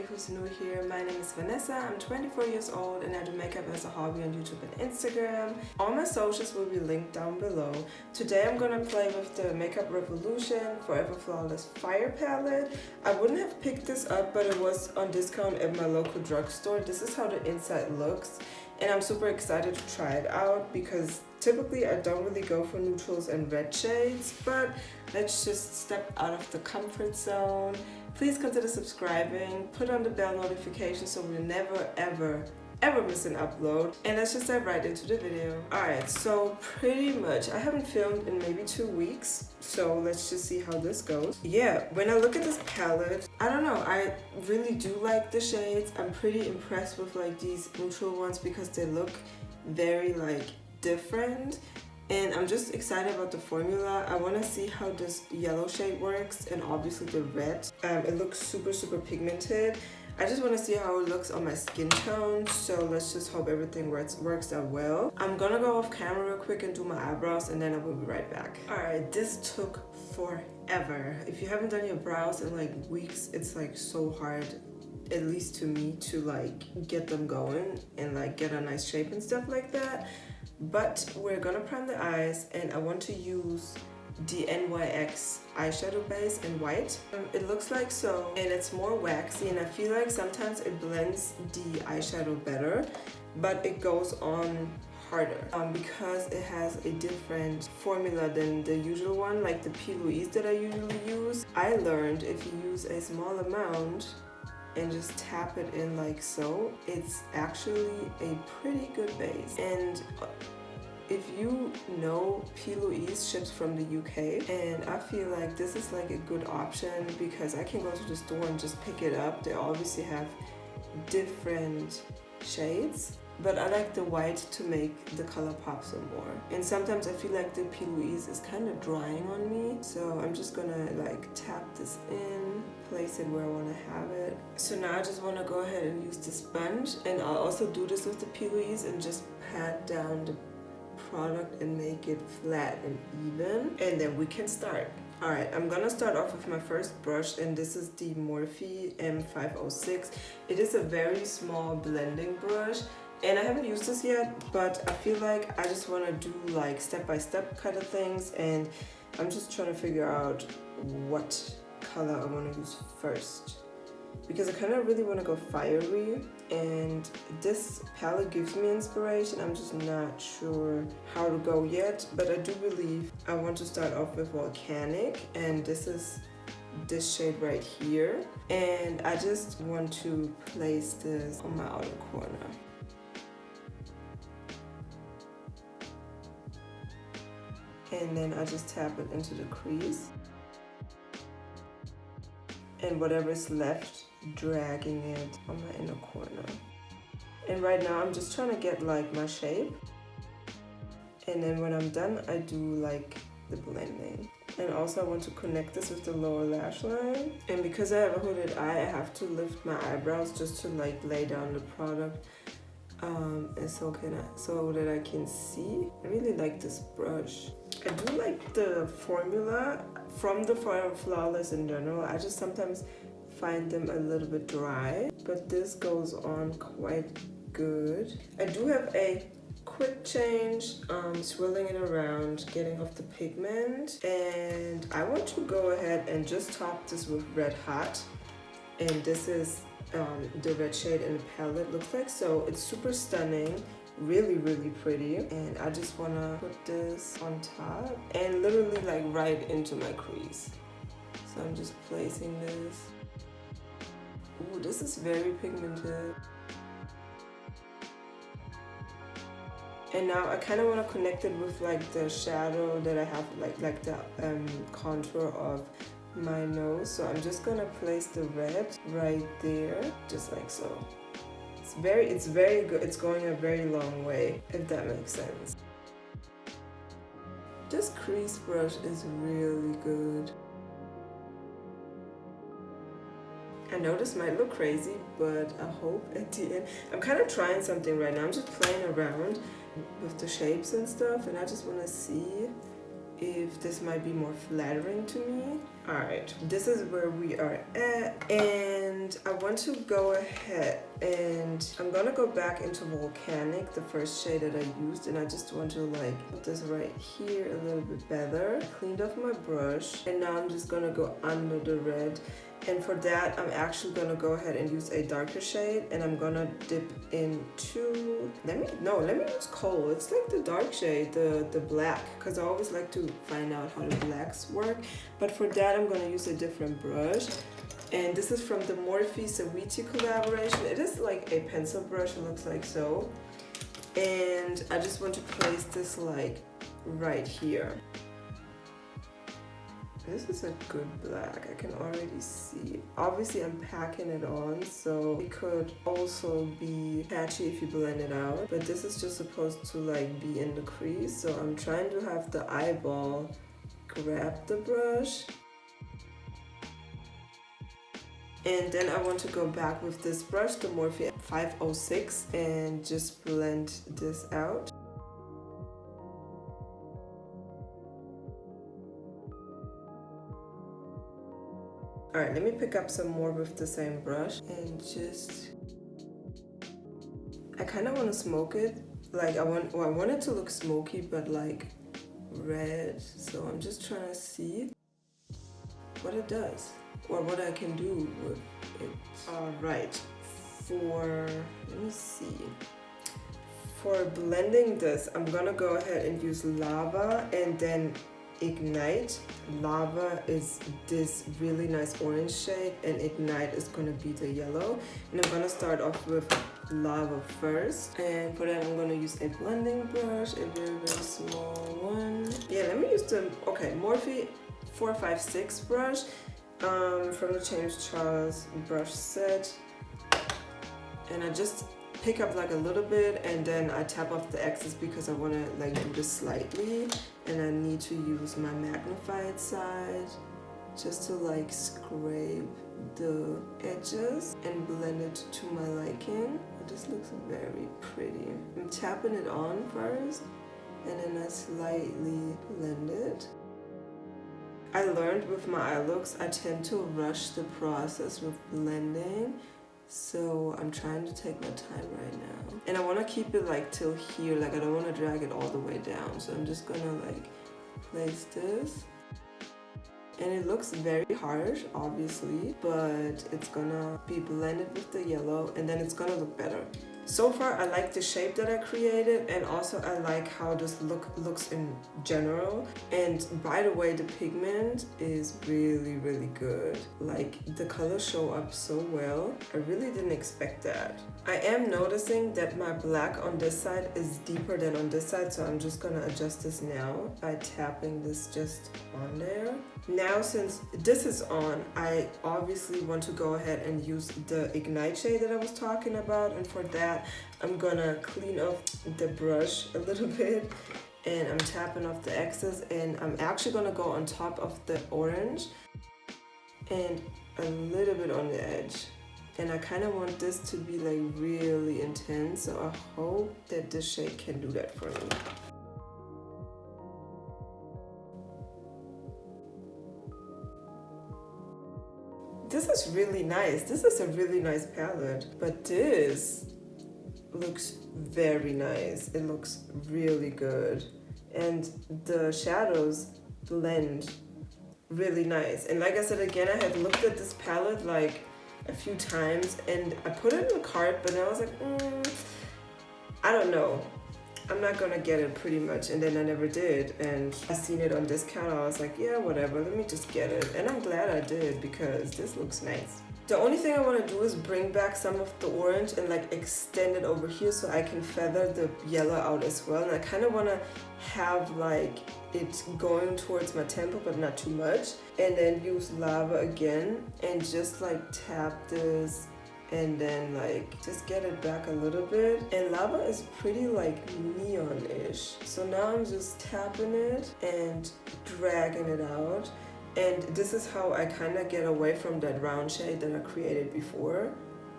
who's new here. My name is Vanessa. I'm 24 years old and I do makeup as a hobby on YouTube and Instagram. All my socials will be linked down below. Today I'm gonna play with the Makeup Revolution Forever Flawless Fire Palette. I wouldn't have picked this up, but it was on discount at my local drugstore. This is how the inside looks. And I'm super excited to try it out because typically I don't really go for neutrals and red shades, but let's just step out of the comfort zone. Please consider subscribing, put on the bell notification so we'll never ever miss an upload, and let's just dive right into the video. Alright, so pretty much I haven't filmed in maybe 2 weeks, so let's just see how this goes. Yeah, when I look at this palette, I don't know, I really do like the shades. I'm pretty impressed with like these neutral ones because they look very like different, and I'm just excited about the formula. I want to see how this yellow shade works, and obviously the red. It looks super pigmented. I just want to see how it looks on my skin tone, so let's just hope everything works out well. I'm gonna go off camera real quick and do my eyebrows, and then I will be right back. Alright, this took forever. If you haven't done your brows in like weeks, it's like so hard, at least to me, to like get them going and like get a nice shape and stuff like that. But we're gonna prime the eyes, and I want to use the NYX eyeshadow base in white. It looks like so, and it's more waxy, and I feel like sometimes it blends the eyeshadow better, but it goes on harder because it has a different formula than the usual one, like the P. Louise that I usually use. I learned if you use a small amount and just tap it in like so, it's actually a pretty good base. And if you know, P. Louise ships from the UK, and I feel like this is like a good option because I can go to the store and just pick it up. They obviously have different shades, but I like the white to make the color pop some more. And sometimes I feel like the P. Louise is kind of drying on me, so I'm just gonna like tap this in, place it where I want to have it. So now I just want to go ahead and use the sponge, and I'll also do this with the P. Louise and just pat down the product and make it flat and even, and then we can start. Alright, I'm gonna start off with my first brush, and this is the Morphe M506. It is a very small blending brush, and I haven't used this yet, but I feel like I just want to do like step-by-step kind of things, and I'm just trying to figure out what color I want to use first, because I kind of really want to go fiery, and this palette gives me inspiration. I'm just not sure how to go yet, but I do believe I want to start off with Volcanic, and this is this shade right here, and I just want to place this on my outer corner. And then I just tap it into the crease, and whatever's left, dragging it on my inner corner. And right now I'm just trying to get like my shape, and then when I'm done I do like the blending. And also I want to connect this with the lower lash line, and because I have a hooded eye, I have to lift my eyebrows just to like lay down the product, and so that I can see. I really like this brush. I do like the formula from the Forever Flawless in general. I just sometimes find them a little bit dry, but this goes on quite good. I do have a quick change, swirling it around, getting off the pigment, and I want to go ahead and just top this with Red Hot, and this is the red shade in the palette looks like so. It's super stunning, really pretty, and I just want to put this on top and literally like right into my crease. So I'm just placing this. Ooh, this is very pigmented. And now I kind of want to connect it with like the shadow that I have, like the contour of my nose. So I'm just gonna place the red right there, just like so. It's very good. It's going a very long way, if that makes sense. This crease brush is really good. I know this might look crazy, but I hope at the end, I'm kind of trying something right now. I'm just playing around with the shapes and stuff, and I just want to see if this might be more flattering to me. Alright, this is where we are at, and I want to go ahead and I'm gonna go back into Volcanic, the first shade that I used, and I just want to like put this right here a little bit better. I cleaned off my brush, and now I'm just gonna go under the red. And for that, I'm actually gonna go ahead and use a darker shade, and I'm gonna dip into, let me use coal. It's like the dark shade, the black, because I always like to find out how the blacks work. But for that, I'm gonna use a different brush. And this is from the Morphe Sawiti collaboration. It is like a pencil brush, it looks like so. And I just want to place this like right here. This is a good black, I can already see. Obviously I'm packing it on, so it could also be patchy if you blend it out. But this is just supposed to like be in the crease, so I'm trying to have the eyeball grab the brush. And then I want to go back with this brush, the Morphe 506, and just blend this out. Alright, let me pick up some more with the same brush and just... I kind of want to smoke it. Like I want it to look smoky, but like red. So I'm just trying to see what it does or what I can do with it. Alright, let me see. For blending this, I'm gonna go ahead and use Lava and then Ignite. Lava is this really nice orange shade, and Ignite is gonna be the yellow. And I'm gonna start off with Lava first. And for that, I'm gonna use a blending brush, a very, very small one. Yeah, let me use the, Morphe 456 brush from the James Charles brush set. And I just pick up like a little bit, and then I tap off the excess because I want to like do this slightly, and I need to use my magnified side just to like scrape the edges and blend it to my liking. This looks very pretty. I'm tapping it on first, and then I slightly blend it. I learned with my eye looks, I tend to rush the process with blending. So I'm trying to take my time right now. And I want to keep it like till here, like I don't want to drag it all the way down. So I'm just gonna like place this. And it looks very harsh, obviously, but it's gonna be blended with the yellow, and then it's gonna look better. So far, I like the shape that I created, and also I like how this looks in general. And by the way, the pigment is really, really good. Like, the colors show up so well. I really didn't expect that. I am noticing that my black on this side is deeper than on this side, so I'm just gonna adjust this now by tapping this just on there. Now, since this is on, I obviously want to go ahead and use the Ignite shade that I was talking about, and for that, I'm gonna clean off the brush a little bit, and I'm tapping off the excess, and I'm actually gonna go on top of the orange and a little bit on the edge. And I kind of want this to be like really intense, so I hope that this shade can do that for me. This is really nice. This is a really nice palette, but this looks very nice. It looks really good, and the shadows blend really nice. And like I said again, I had looked at this palette like a few times, and I put it in the cart, but then I was like, I don't know, I'm not gonna get it pretty much. And then I never did, and I seen it on discount. I was like, yeah, whatever, let me just get it. And I'm glad I did, because this looks nice. The only thing I want to do is bring back some of the orange and like extend it over here so I can feather the yellow out as well. And I kind of want to have like it going towards my temple, but not too much. And then use Lava again and just like tap this and then like just get it back a little bit. And Lava is pretty like neon-ish. So now I'm just tapping it and dragging it out. And this is how I kind of get away from that round shade that I created before.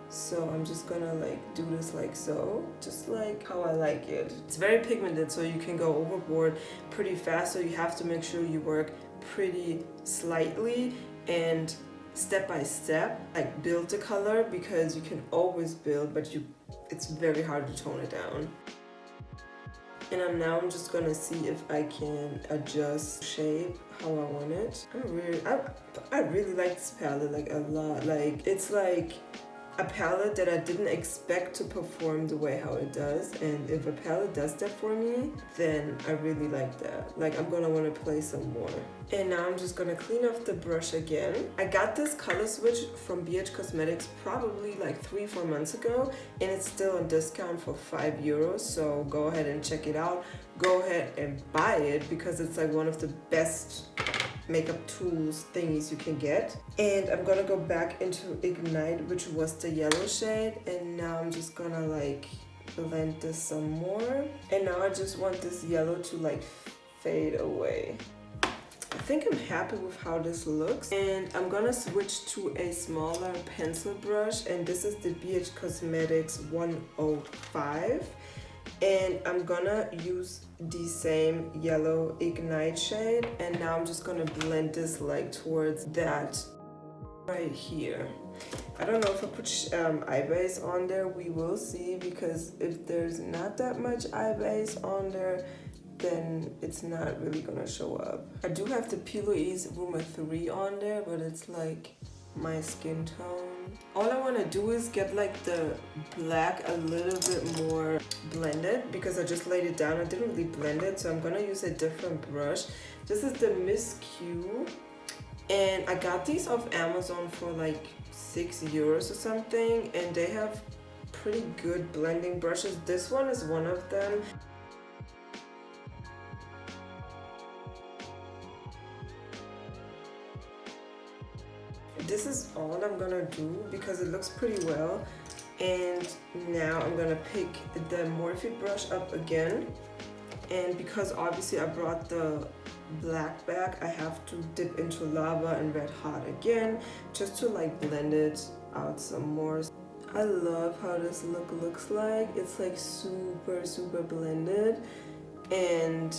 So I'm just gonna like do this like so, just like how I like it. It's very pigmented, so you can go overboard pretty fast, so you have to make sure you work pretty slightly and step by step, like build the color, because you can always build, but it's very hard to tone it down. And now I'm just gonna see if I can adjust shape how I want it. I really like this palette like a lot. Like it's like a palette that I didn't expect to perform the way how it does, and if a palette does that for me, then I really like that. Like I'm gonna want to play some more. And now I'm just gonna clean off the brush again. I got this color switch from BH Cosmetics probably like 3-4 months ago, and it's still on discount for €5, so go ahead and check it out. Go ahead and buy it because it's like one of the best makeup tools thingies you can get. And I'm gonna go back into Ignite, which was the yellow shade, and now I'm just gonna like blend this some more. And now I just want this yellow to like fade away. I think I'm happy with how this looks, and I'm gonna switch to a smaller pencil brush, and this is the BH Cosmetics 105. And I'm gonna use the same yellow Ignite shade, and now I'm just gonna blend this like towards that right here. I don't know if I put eye base on there, we will see, because if there's not that much eye base on there, then it's not really gonna show up. I do have the P. Louise Rumor 3 on there, but it's like my skin tone. All I want to do is get like the black a little bit more blended, because I just laid it down. I didn't really blend it, so I'm gonna use a different brush. This is the Miss Q, and I got these off Amazon for like €6 or something, and they have pretty good blending brushes. This one is one of them. This is all I'm gonna do because it looks pretty well. And now I'm gonna pick the Morphe brush up again, and because obviously I brought the black back, I have to dip into Lava and Red Hot again just to like blend it out some more. I love how this look looks like. It's like super blended, and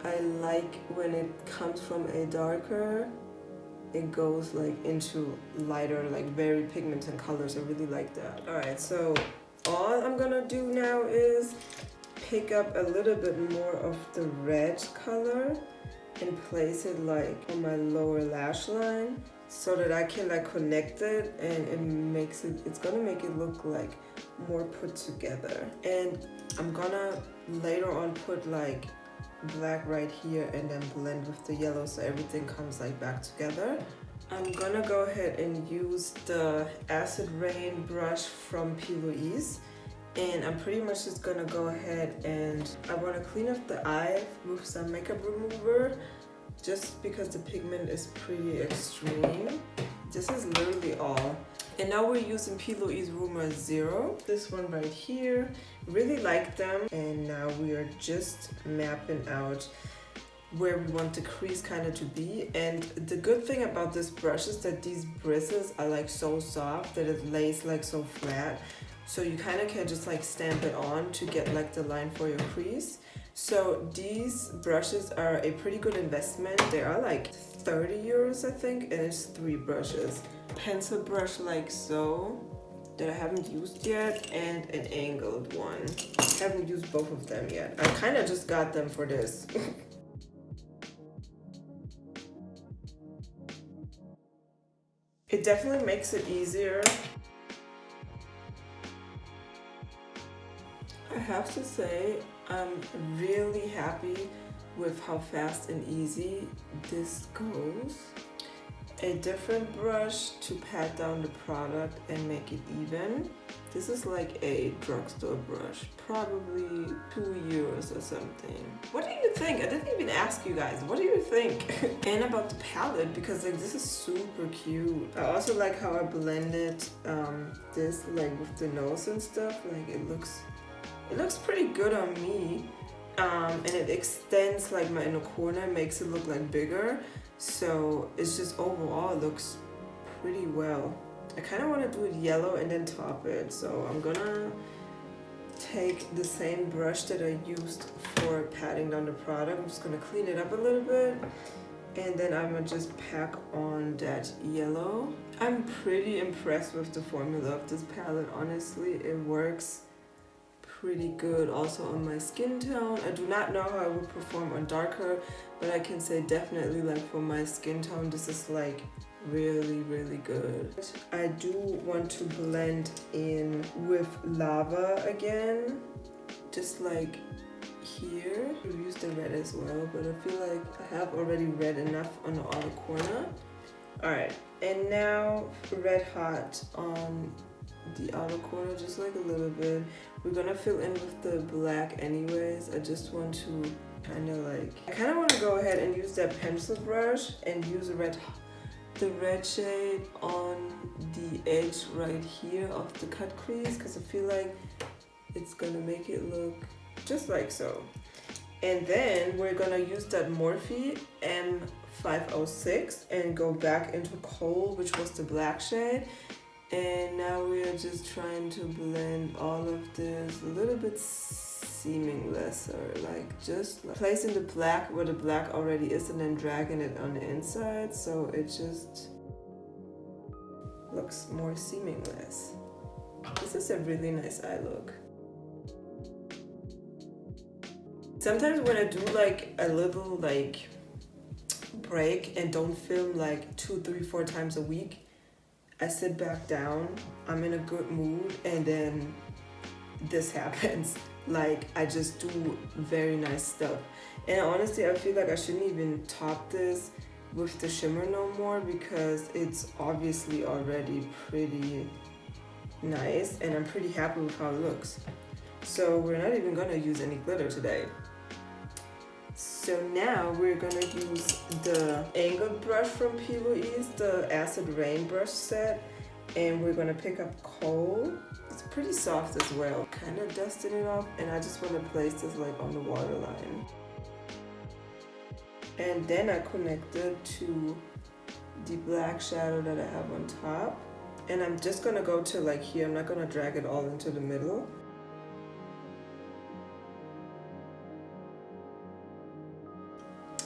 I like when it comes from a darker, it goes like into lighter, like very pigmented colors. I really like that. All right, so all I'm gonna do now is pick up a little bit more of the red color and place it like on my lower lash line so that I can like connect it, and it's gonna make it look like more put together. And I'm gonna later on put like black right here and then blend with the yellow so everything comes like back together. I'm gonna go ahead and use the Acid Rain brush from P. Louise, and I'm pretty much just gonna go ahead and I want to clean up the eye with some makeup remover just because the pigment is pretty extreme. This is literally all. And now we're using P. Louise Rumor 0, this one right here. Really like them. And now we are just mapping out where we want the crease kind of to be. And the good thing about this brush is that these bristles are like so soft that it lays like so flat. So you kind of can just like stamp it on to get like the line for your crease. So these brushes are a pretty good investment. They are like €30, I think, and it's 3 brushes. Pencil brush like so that I haven't used yet, and an angled one. I haven't used both of them yet. I kind of just got them for this. It definitely makes it easier. I have to say, I'm really happy with how fast and easy this goes. A different brush to pat down the product and make it even. This is like a drugstore brush, probably €2 or something. What do you think? I didn't even ask you guys. What do you think? And about the palette, because like this is super cute. I also like how I blended this like with the nose and stuff. Like it looks pretty good on me. And it extends like my inner corner, makes it look like bigger. So it's just overall looks pretty well. I kind of want to do it yellow and then top it. So I'm gonna take the same brush that I used for patting down the product. I'm just gonna clean it up a little bit, and then I'm gonna just pack on that yellow. I'm pretty impressed with the formula of this palette. Honestly, it works pretty good also on my skin tone. I do not know how it would perform on darker, but I can say definitely like for my skin tone, this is like really good. I do want to blend in with lava again, just like here. I've used the red as well, but I feel like I have already red enough on the outer corner. Alright, and now red hot on the outer corner, just like a little bit. We're gonna fill in with the black anyways. I just want to kind of want to go ahead and use that pencil brush and use the red shade on the edge right here of the cut crease, because I feel like it's gonna make it look just like so. And then we're gonna use that Morphe M506 and go back into Coal, which was the black shade. And now we are just trying to blend all of this a little bit seeming lesser, like just placing the black where the black already is and then dragging it on the inside, so it just looks more seamless. This is a really nice eye look. Sometimes when I do like a little like break and don't film like 2, 3, 4 times a week, I sit back down, I'm in a good mood, and then this happens. Like I just do very nice stuff. And honestly, I feel like I shouldn't even top this with the shimmer no more, because it's obviously already pretty nice and I'm pretty happy with how it looks. So we're not even gonna use any glitter today. So now we're gonna use the angled brush from P. Louise, the Acid Rain brush set, and we're gonna pick up Coal. It's pretty soft as well. Kind of dusting it off, and I just want to place this like on the waterline. And then I connect it to the black shadow that I have on top. And I'm just gonna go to like here. I'm not gonna drag it all into the middle.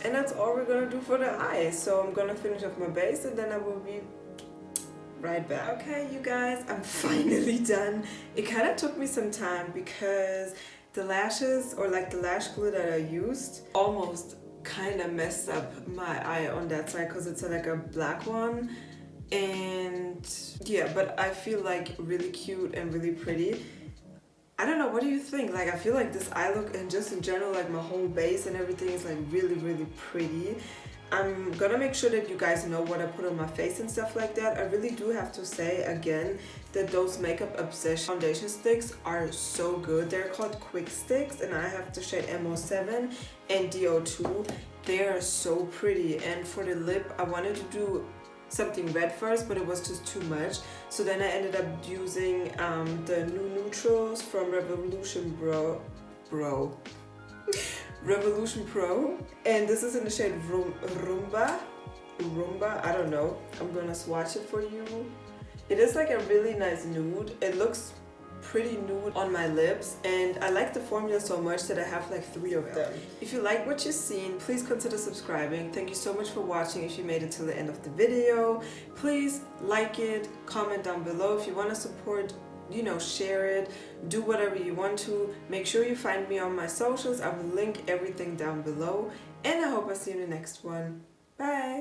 And that's all we're gonna do for the eyes. So I'm gonna finish off my base and then I will be right back. Okay, you guys, I'm finally done. It kind of took me some time because the lashes, or like the lash glue that I used, almost kind of messed up my eye on that side because it's like a black one. And yeah, but I feel like really cute and really pretty. I don't know, what do you think? Like, I feel like this eye look and just in general, like my whole base and everything is like really pretty. I'm gonna make sure that you guys know what I put on my face and stuff like that. I really do have to say again that those Makeup Obsession foundation sticks are so good. They're called Quick Sticks and I have the shade MO7 and DO2. They are so pretty. And for the lip, I wanted to do something red first, but it was just too much. So then I ended up using the new neutrals from Revolution Pro, and this is in the shade Rumba, I don't know. I'm gonna swatch it for you. It is like a really nice nude. It looks pretty nude on my lips, and I like the formula so much that I have like 3 of them. If you like what you've seen, please consider subscribing. Thank you so much for watching. If you made it to the end of the video, please like it, comment down below. If you want to support, you know, share it, do whatever you want to. Make sure you find me on my socials. I will link everything down below, and I hope I see you in the next one. Bye.